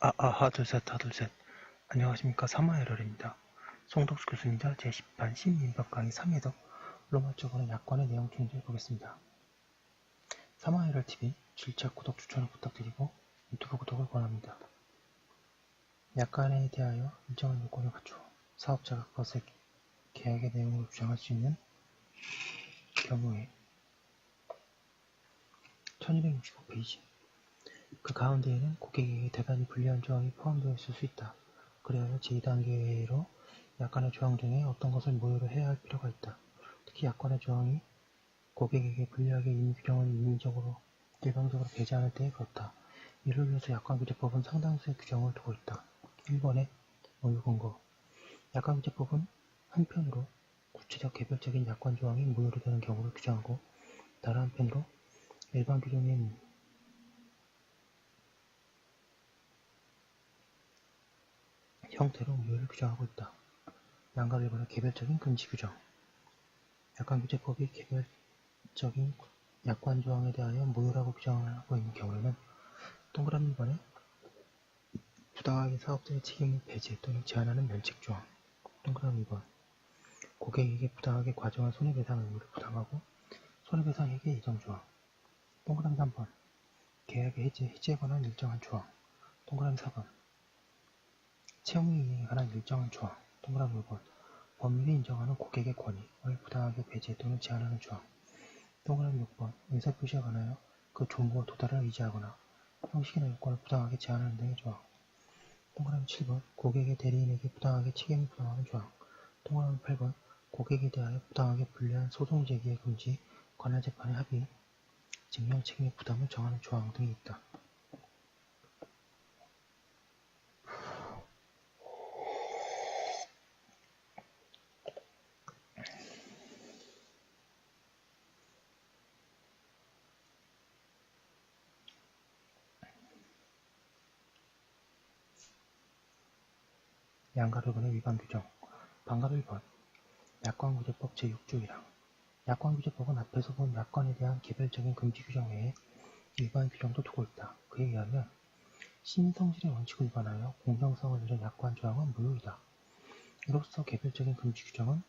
하나, 둘, 셋, 하나, 둘, 셋. 안녕하십니까. 사마에럴입니다. 송덕수 교수님과 제10반 시민법 강의 3회독 로마적으로 약관의 내용 중지해 보겠습니다. 사마에럴TV 질책, 구독, 추천을 부탁드리고 유튜브 구독을 권합니다. 약관에 대하여 일정한 요건을 갖추어 사업자가 그것을 계약의 내용으로 주장할 수 있는 경우에 1265페이지 그 가운데에는 고객에게 대단히 불리한 조항이 포함되어 있을 수 있다. 그래야 제2단계로 약관의 조항 중에 어떤 것을 모여로 해야 할 필요가 있다. 특히 약관의 조항이 고객에게 불리하게 임의 규정을 임의적으로 일방적으로 배제하는 때에 그렇다. 이를 위해서 약관규제법은 상당수의 규정을 두고 있다. 1번에 모유 근거 약관규제법은 한편으로 구체적 개별적인 약관 조항이 모여로 되는 경우를 규정하고 다른 한편으로 일반 규정의 형태로 모여를 규정하고 있다. 양가를 일본의 개별적인 금지 규정 약관규제법이 개별적인 약관 조항에 대하여 모여라고 규정하고 있는 경우에는 동그라미 1번에 부당하게 사업자의 책임을 배제 또는 제한하는 면책 조항 동그라미 2번 고객에게 부당하게 과정한 손해배상 의무를 부담하고 손해배상액의 예정 조항 동그라미 3번 계약의 해지에 관한 일정한 조항 동그라미 4번 채무 이행에 관한 일정한 조항 동그라미 5번 법률이 인정하는 고객의 권익을 부당하게 배제 또는 제한하는 조항 동그라미 6번 의사표시에 관하여 그 조무와 도달을 의지하거나 형식이나 요건을 부당하게 제한하는 등의 조항 동그라미 7번 고객의 대리인에게 부당하게 책임을 부담하는 조항 동그라미 8번 고객에 대하여 부당하게 불리한 소송 제기의 금지, 관할 재판의 합의, 증명 책임의 부담을 정하는 조항 등이 있다. 양가르본의 위반 규정 방가르 1번 약관규제법 제6조 1항 약관규제법은 앞에서 본 약관에 대한 개별적인 금지 규정 외에 위반 규정도 두고 있다. 그에 의하면 신성질의 원칙을 위반하여 공정성을 잃은 약관 조항은 무효이다. 이로써 개별적인 금지 규정은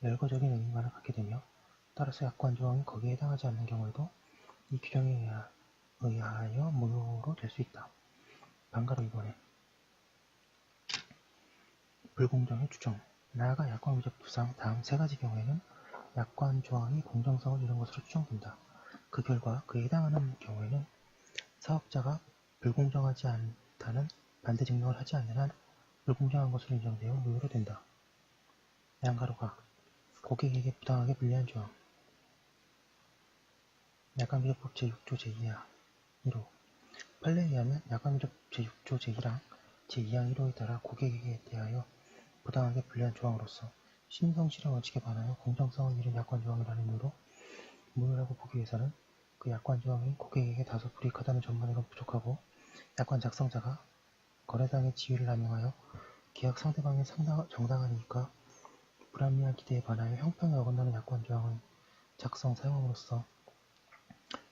열거적인 의미만을 갖게 되며 따라서 약관 조항이 거기에 해당하지 않는 경우에도 이 규정에 의하여 무효로 될 수 있다. 방가로 2번에 불공정의 추정 나아가 약관규제법상 다음 세 가지 경우에는 약관 조항이 공정성을 잃은 것으로 추정된다. 그 결과 그에 해당하는 경우에는 사업자가 불공정하지 않다는 반대 증명을 하지 않는 한 불공정한 것으로 인정되어 무효로 된다. 양가로가 고객에게 부당하게 불리한 조항 약관규제법 제6조 제2항 1호 판례에 의하면 약관규제법 제6조 제1항 제2항 1호에 따라 고객에게 대하여 부당하게 불리한 조항으로서 신성실의 원칙에 반하여 공정성을 잃은 약관 조항이라는 이유로 무효라고 보기 위해서는 그 약관 조항이 고객에게 다소 불이익하다는 전만으로는 부족하고 약관 작성자가 거래상의 지위를 남용하여 계약 상대방의 정당한 이익과 불합리한 기대에 반하여 형평에 어긋나는 약관 조항을 작성, 사용함으로써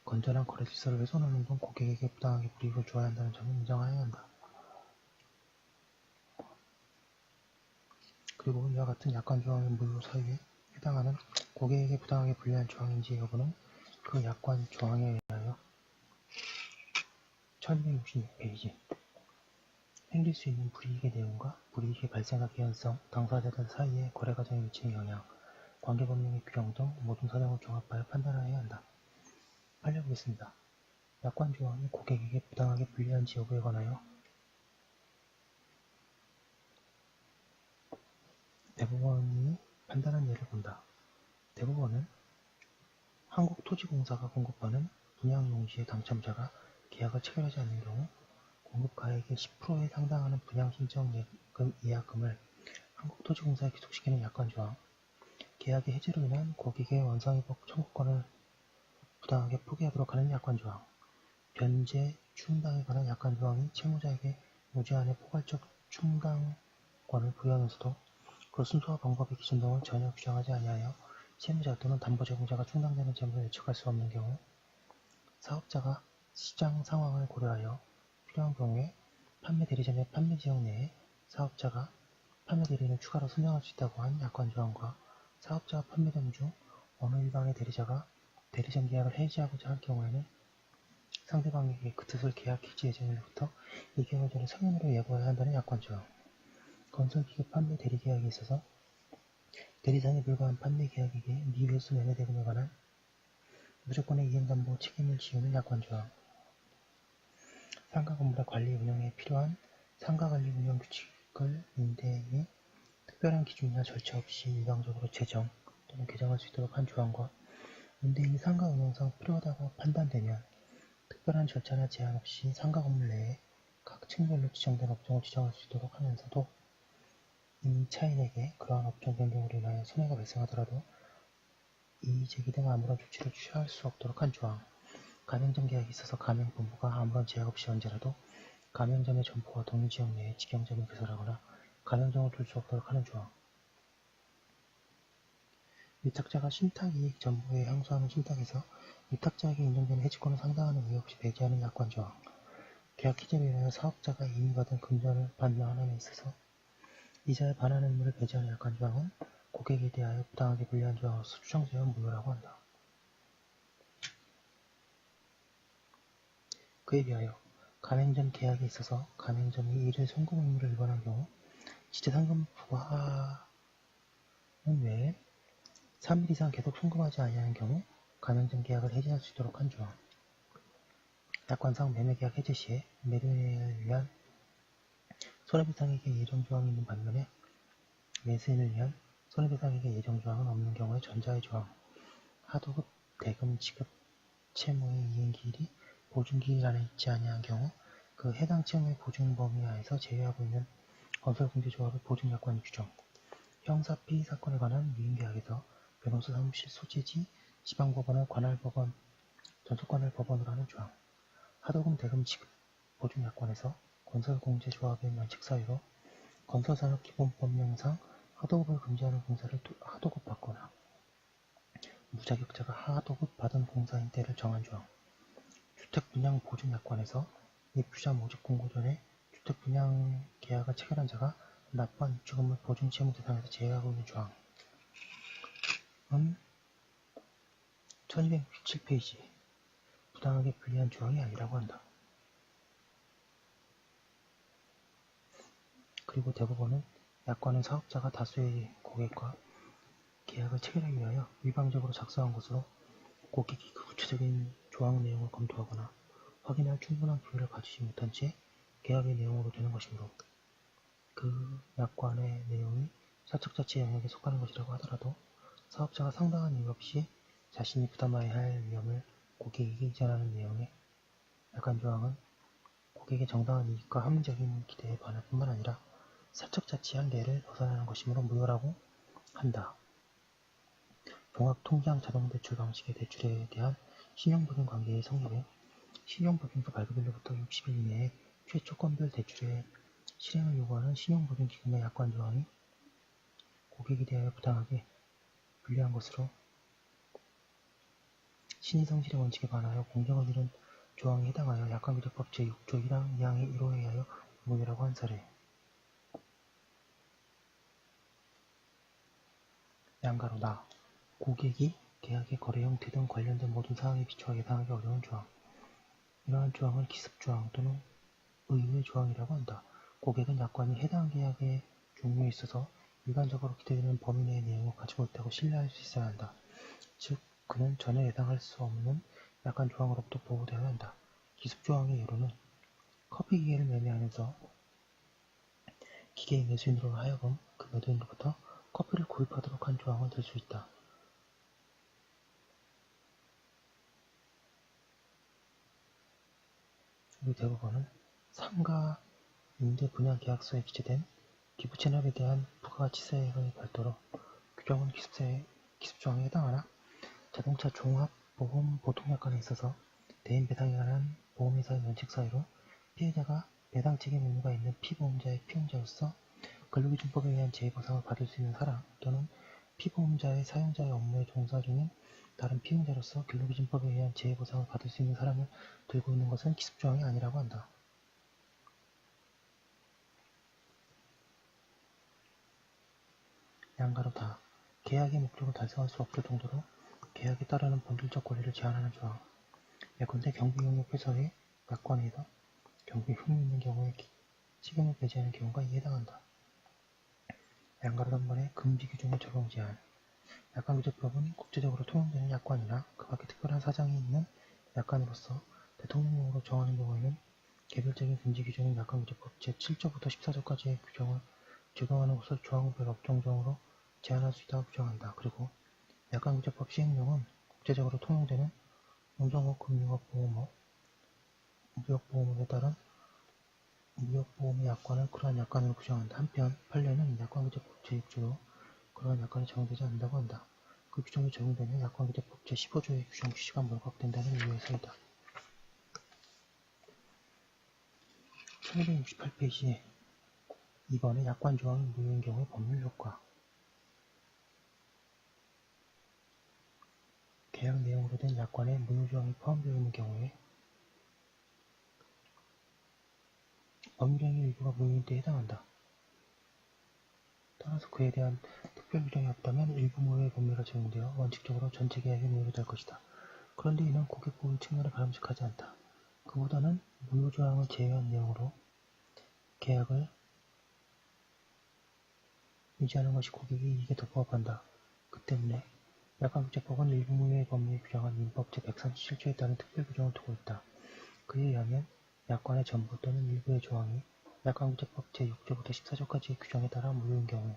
건전한 거래 질서를 훼손하는 등 고객에게 부당하게 불이익을 주어야 한다는 점을 인정하여야 한다. 그리고 이와 같은 약관 조항의 무효 사유에 해당하는 고객에게 부당하게 불리한 조항인지 여부는 그 약관 조항에 의하여 1266페이지 생길 수 있는 불이익의 내용과 불이익이 발생할 개연성, 당사자들 사이의 거래 과정에 미치는 영향, 관계법령의 규정 등 모든 사정을 종합하여 판단하여야 한다. 알려보겠습니다. 약관 조항이 고객에게 부당하게 불리한지 여부에 관하여 대법원이 판단한 예를 본다. 대법원은 한국토지공사가 공급하는 분양용지의 당첨자가 계약을 체결하지 않는 경우 공급가액의 10%에 해당하는 분양신청예금 이하금을 한국토지공사에 기속시키는 약관조항, 계약의 해지로 인한 고객의 원상회복 청구권을 부당하게 포기하도록 하는 약관조항, 변제 충당에 관한 약관조항이 채무자에게 무제한의 포괄적 충당권을 부여하면서도 그 순서와 방법의 기준 등을 전혀 규정하지 아니하여 채무자 또는 담보제공자가 충당되는 채무를 예측할 수 없는 경우 사업자가 시장 상황을 고려하여 필요한 경우에 판매 대리점의 판매 지역 내에 사업자가 판매 대리인을 추가로 선정할 수 있다고 한 약관 조항과 사업자가 판매점 중 어느 일방의 대리자가 대리점 계약을 해지하고자 할 경우에는 상대방에게 그 뜻을 계약 해지 예정일로부터 2개월 전에 서면으로 예고해야 한다는 약관 조항. 건설기계 판매 대리 계약에 있어서 대리상에 불과한 판매 계약에게 미회수 매매 대금에 관한 무조건의 이행담보 책임을 지우는 약관 조항. 상가 건물의 관리 운영에 필요한 상가관리 운영 규칙을 임대인이 특별한 기준이나 절차 없이 일방적으로 제정 또는 개정할 수 있도록 한 조항과 임대인이 상가 운영상 필요하다고 판단되면 특별한 절차나 제한 없이 상가 건물 내에 각 층별로 지정된 업종을 지정할 수 있도록 하면서도 이 차인에게 그러한 업종 변경으로 인하여 손해가 발생하더라도 이의 제기 등 아무런 조치를 취할 수 없도록 한 조항. 가맹점 계약에 있어서 가맹본부가 아무런 제약 없이 언제라도 가맹점의 점포와 동일 지역 내에 직영점을 개설하거나 가맹점을 둘 수 없도록 하는 조항. 위탁자가 신탁이익 전부에 항소하는 신탁에서 위탁자에게 인정되는 해지권을 상당하는 이유 없이 배제하는 약관 조항. 계약 해지로 인하여 사업자가 이미 받은 금전을 반환함에 있어서 이자에 반환 의무를 배제하는 약관 조항은 고객에 대하여 부당하게 불리한 조항으로서 추정되어 무효라고 한다. 그에 비하여 가맹점 계약에 있어서 가맹점이 이를 송금 의무를 위반한 경우 지체상금 부과하는 외에 3일 이상 계속 송금하지 아니하는 경우 가맹점 계약을 해지할 수 있도록 한 조항. 약관상 매매계약 해지 시에 매도인을 위한 손해배상액의 예정조항이 있는 반면에 매수인을 위한 손해배상액의 예정조항은 없는 경우에 전자의 조항. 하도급 대금 지급 채무의 이행기일이 보증기일 안에 있지 아니한 경우 그 해당 채무의 보증 범위 하에서 제외하고 있는 건설공제조합의 보증약관의 규정. 형사 피의 사건에 관한 위임계약에서 변호사 사무실 소재지 지방법원을 관할법원, 전속관할법원으로 하는 조항. 하도급 대금 지급 보증약관에서 건설공제조합의 면책 사유로 건설산업기본법령상 하도급을 금지하는 공사를 하도급 받거나 무자격자가 하도급 받은 공사인 때를 정한 조항. 주택분양 보증약관에서 입주자 모집 공고 전에 주택분양 계약을 체결한 자가 납부한 입주금을 보증채무 대상에서 제외하고 있는 조항은 1267페이지 부당하게 불리한 조항이 아니라고 한다. 그리고 대법원은 약관은 사업자가 다수의 고객과 계약을 체결하기 위하여 일방적으로 작성한 것으로 고객이 그 구체적인 조항 내용을 검토하거나 확인할 충분한 기회를 가지지 못한 채 계약의 내용으로 되는 것이므로 그 약관의 내용이 사적자치 영역에 속하는 것이라고 하더라도 사업자가 상당한 이유 없이 자신이 부담해야 할 위험을 고객에게 이전하는 내용의 약관 조항은 고객의 정당한 이익과 합리적인 기대에 반할 뿐만 아니라 사적자치 한계를 벗어나는 것이므로 무효라고 한다. 종합통장 자동대출 방식의 대출에 대한 신용보증 관계의 성립에 신용보증서 발급일로부터 60일 이내에 최초건별 대출의 실행을 요구하는 신용보증기금의 약관 조항이 고객에 대하여 부당하게 불리한 것으로 신의성실의 원칙에 반하여 공정을 이룬 조항에 해당하여 약관규정법 제6조 1항 2항의 1호에 의하여 무효라고 한 사례. 양가로 나 고객이 계약의 거래 형태 등 관련된 모든 사항에 비추어 예상하기 어려운 조항. 이러한 조항을 기습조항 또는 의외 조항이라고 한다. 고객은 약관이 해당 계약의 종류에 있어서 일반적으로 기대되는 범위 내의 내용을 가지고 있다고 신뢰할 수 있어야 한다. 즉, 그는 전혀 예상할 수 없는 약관 조항으로부터 보호되어야 한다. 기습조항의 예로는 커피 기계를 매매하면서 기계의 매수인으로 하여금 그 매도인으로부터 커피를 구입하도록 한 조항은 될 수 있다. 이 대법원은 상가 임대 분양 계약서에 기재된 기부 체납에 대한 부가가치세의 별도로 규정은 기습조항에 해당하나 자동차 종합보험 보통약관에 있어서 대인 배상에 관한 보험회사의 면책 사유로 피해자가 배상 책임 의무가 있는 피보험자의 피용자로서 근로기준법에 의한 재해보상을 받을 수 있는 사람 또는 피보험자의 사용자의 업무에 종사 중인 다른 피용자로서 근로기준법에 의한 재해보상을 받을 수 있는 사람을 들고 있는 것은 기습조항이 아니라고 한다. 양가로다. 계약의 목적을 달성할 수 없을 정도로 계약에 따르는 본질적 권리를 제한하는 조항. 예컨대 경비용역 회사의 약관에서 경비 흠이 있는 경우에 책임을 배제하는 경우가 이에 해당한다. 양가로 단번에 금지 규정의 적용 제한. 약관규제법은 국제적으로 통용되는 약관이나 그 밖에 특별한 사정이 있는 약관으로서 대통령령으로 정하는 경우에는 개별적인 금지 규정인 약관규제법 제7조부터 14조까지의 규정을 적용하는 것을 조항별 업종정으로 제한할 수 있다고 규정한다. 그리고 약관규제법 시행령은 국제적으로 통용되는 운송업, 금융업, 보험업, 무역보험업에 따른 무역보험의 약관을 그러한 약관으로 규정한다. 한편 판례는 약관규제법 제6조로 그러한 약관이 적용되지 않는다고 한다. 그 규정이 적용되면 약관규제법 제15조의 규정 취지가 몰각된다는 이유에서이다. 1268페이지 2번의 약관조항이 무효인 경우의 법률효과. 계약 내용으로 된 약관에 무효조항이 포함되어 있는 경우에 법률행위 일부가 무효인 때에 해당한다. 따라서 그에 대한 특별 규정이 없다면 일부 무효의 법률가 적용되어 원칙적으로 전체 계약이 무효로 될 것이다. 그런데 이는 고객 보호 측면에 바람직하지 않다. 그보다는 무효조항을 제외한 내용으로 계약을 유지하는 것이 고객의 이익에 더 부합한다. 그 때문에 약관규제법은 일부 무효의 법률이 규정한 민법 제137조에 따른 특별 규정을 두고 있다. 그에 의하면 약관의 전부 또는 일부의 조항이 약관규제법 제6조부터 14조까지의 규정에 따라 무효인 경우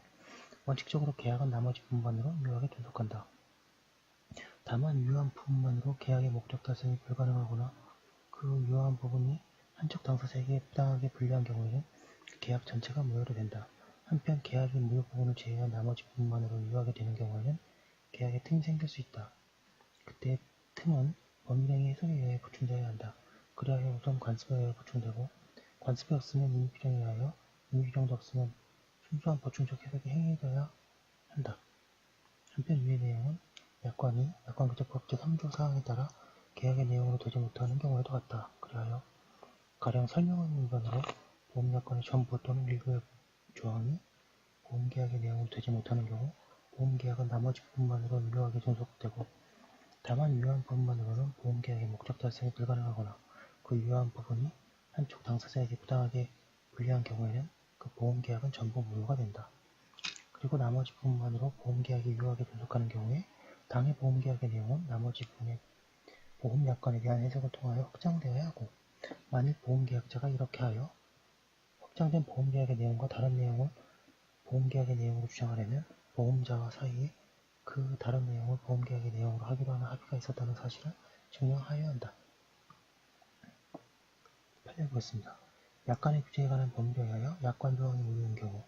원칙적으로 계약은 나머지 부분만으로 유효하게 존속한다. 다만 유효한 부분만으로 계약의 목적 달성이 불가능하거나 그 유효한 부분이 한쪽 당사자에게 부당하게 불리한 경우에는 계약 전체가 무효로 된다. 한편 계약의 무효 부분을 제외한 나머지 부분만으로 유효하게 되는 경우에는 계약에 틈이 생길 수 있다. 그때 틈은 법률행위 해석에 의해 보충되어야 한다. 그리하여 우선 관습에 의해 보충되고 관습이 없으면 임의규정에 의하여 임의규정도 없으면 순수한 보충적 해석이 행해져야 한다. 한편 위의 내용은 약관이 약관규제법 제3조 사항에 따라 계약의 내용으로 되지 못하는 경우에도 같다. 그리하여 가령 설명한 위반으로 보험약관의 전부 또는 일부의 조항이 보험계약의 내용으로 되지 못하는 경우 보험계약은 나머지 부분만으로 유효하게 존속되고 다만 유효한 부분만으로는 보험계약의 목적 달성이 불가능하거나 그 유효한 부분이 한쪽 당사자에게 부당하게 불리한 경우에는 그 보험계약은 전부 무효가 된다. 그리고 나머지 부분만으로 보험계약이 유효하게 존속하는 경우에 당해 보험계약의 내용은 나머지 부분의 보험약관에 대한 해석을 통하여 확장되어야 하고 만일 보험계약자가 이렇게 하여 확장된 보험계약의 내용과 다른 내용을 보험계약의 내용으로 주장하려면 보험자와 사이에 그 다른 내용을 보험계약의 내용으로 하기로 하는 합의가 있었다는 사실을 증명하여야 한다. 판례 보겠습니다. 약관의 규제에 관한 법률에 의하여 약관조항이 무효인 경우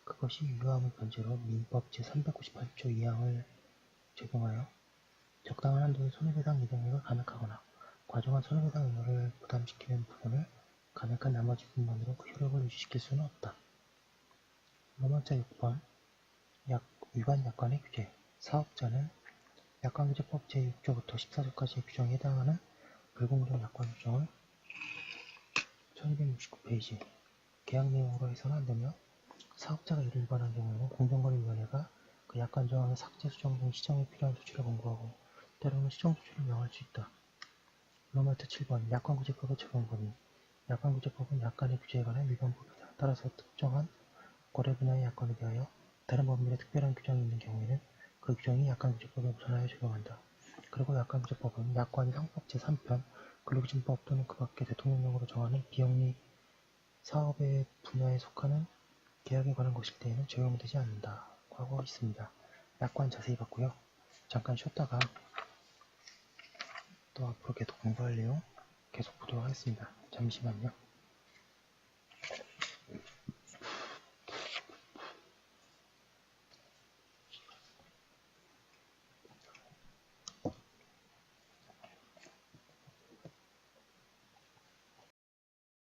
그것이 유효함을 변제로 민법 제398조 2항을 적용하여 적당한 한도의 손해배상 예정액을 감액하거나 과중한 손해배상 의무를 부담시키는 부분을 감액한 나머지 부분만으로 그 효력을 유지시킬 수는 없다. 로마자 6번 위반 약관의 규제. 사업자는 약관규제법 제6조부터 14조까지의 규정에 해당하는 불공정 약관 규정을 1269페이지 계약 내용으로 해서는 안되며 사업자가 이를 위반한 경우에는 공정거래위원회가 그 약관 조항의 삭제, 수정 등 시정에 필요한 조치를 권고하고 때로는 시정 조치를 명할 수 있다. 로마트 7번 약관규제법의 적용 범위. 약관규제법은 약관의 규제에 관한 위반법이다. 따라서 특정한 거래 분야의 약관에 대하여 다른 법률에 특별한 규정이 있는 경우에는 그 규정이 약관규제법에 우선하여 적용한다. 그리고 약관규제법은 약관이 상법 제3편 근로기준법 또는 그 밖의 대통령령으로 정하는 비영리 사업의 분야에 속하는 계약에 관한 것일 때에는 적용되지 않는다고 하고 있습니다. 약관 자세히 봤고요. 잠깐 쉬었다가 또 앞으로 계속 공부할 내용 계속 보도록 하겠습니다. 잠시만요.